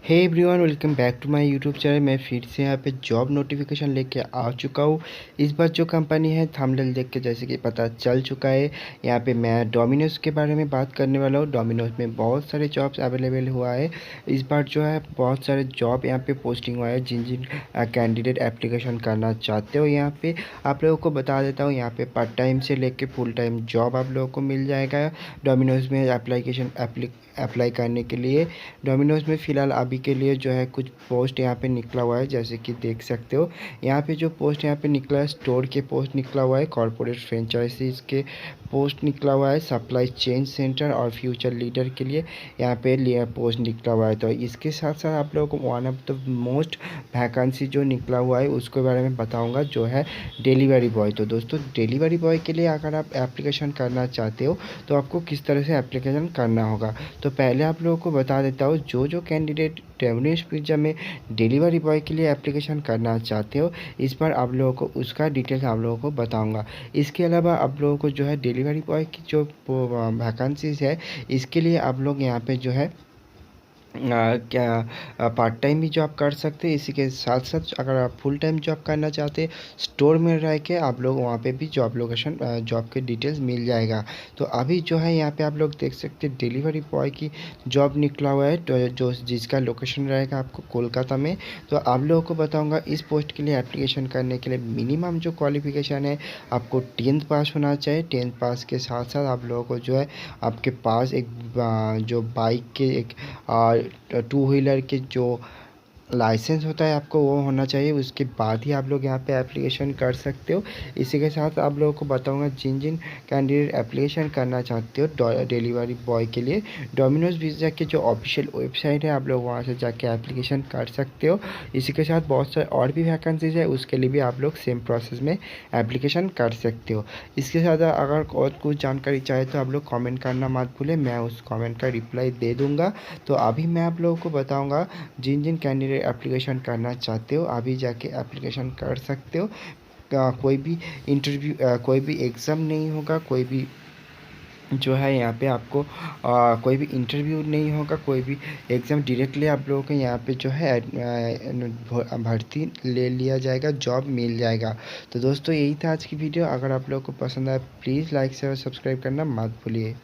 Hey everyone, welcome back to my YouTube channel. मैं फिर से यहाँ पे जॉब नोटिफिकेशन लेके आ चुका हूँ। इस बार जो कंपनी है थंबनेल देख के जैसे कि पता चल चुका है, यहाँ पे मैं डोमिनोज के बारे में बात करने वाला हूँ। डोमिनोज में बहुत सारे जॉब्स अवेलेबल हुआ है। इस बार जो है बहुत सारे जॉब यहाँ पे पोस्टिंग हुआ है। जिन जिन कैंडिडेट एप्लीकेशन करना चाहते हो, यहाँ पे आप लोगों को बता देता हूँ। यहाँ पे पार्ट टाइम से लेके फुल टाइम जॉब आप लोगों को मिल जाएगा डोमिनोज में अप्लाई करने के लिए। डोमिनोज में फ़िलहाल अभी के लिए जो है कुछ पोस्ट यहाँ पे निकला हुआ है, जैसे कि देख सकते हो। यहाँ पे जो पोस्ट यहाँ पे निकला है, स्टोर के पोस्ट निकला हुआ है, कॉर्पोरेट फ्रेंचाइजीज के पोस्ट निकला हुआ है, सप्लाई चेन सेंटर और फ्यूचर लीडर के लिए यहाँ पे पोस्ट निकला हुआ है। तो इसके साथ साथ आप लोगों को one of the most vacancy जो निकला हुआ है उसके बारे में बताऊँगा, जो है डिलीवरी बॉय। तो दोस्तों, डिलीवरी बॉय के लिए अगर आप एप्लीकेशन करना चाहते हो तो आपको किस तरह से एप्लीकेशन करना होगा। तो पहले आप लोगों को बता देता हूँ, जो कैंडिडेट डोमिनोज पिज़्ज़ा में डिलीवरी बॉय के लिए एप्लीकेशन करना चाहते हो, इस पर आप लोगों को उसका डिटेल्स आप लोगों को बताऊंगा। इसके अलावा आप लोगों को जो है डिलीवरी बॉय की जो वैकेंसीज़ है, इसके लिए आप लोग यहाँ पे जो है क्या पार्ट टाइम भी जॉब कर सकते हैं। इसी के साथ साथ अगर आप फुल टाइम जॉब करना चाहते हैं, स्टोर में रह के आप लोग वहाँ पे भी जॉब लोकेशन जॉब के डिटेल्स मिल जाएगा। तो अभी जो है यहाँ पे आप लोग देख सकते हैं डिलीवरी बॉय की जॉब निकला हुआ है, तो जो जिसका लोकेशन रहेगा आपको कोलकाता में। तो आप लोगों को बताऊँगा, इस पोस्ट के लिए एप्लीकेशन करने के लिए मिनिमम जो क्वालिफिकेशन है, आपको 10th पास होना चाहिए। 10th पास के साथ साथ आप लोगों को जो है आपके पास एक जो बाइक के एक टू व्हीलर के जो लाइसेंस होता है आपको वो होना चाहिए। उसके बाद ही आप लोग यहाँ पे एप्लीकेशन कर सकते हो। इसी के साथ आप लोगों को बताऊंगा, जिन जिन कैंडिडेट एप्लीकेशन करना चाहते हो डिलीवरी बॉय के लिए, डोमिनोज पिज़्ज़ा के जो ऑफिशियल वेबसाइट है, आप लोग वहाँ से जाके एप्लीकेशन कर सकते हो। इसी के साथ बहुत सारे और भी वैकेंसीज है, उसके लिए भी आप लोग सेम प्रोसेस में एप्लीकेशन कर सकते हो। इसके साथ अगर और कुछ जानकारी चाहे तो आप लोग कॉमेंट करना मत भूलें, मैं उस कॉमेंट का रिप्लाई दे दूँगा। तो अभी मैं आप लोगों को बताऊँगा, जिन जिन कैंडिडेट एप्लीकेशन करना चाहते हो अभी जाके एप्लीकेशन कर सकते हो। कोई भी इंटरव्यू कोई भी एग्ज़ाम नहीं होगा, कोई भी जो है यहाँ पे आपको कोई भी इंटरव्यू नहीं होगा, कोई भी एग्ज़ाम डायरेक्टली आप लोगों को यहाँ पे जो है भर्ती ले लिया जाएगा, जॉब मिल जाएगा। तो दोस्तों, यही था आज की वीडियो। अगर आप लोगों को पसंद आया प्लीज़ लाइक शेयर और सब्सक्राइब करना मत भूलिए।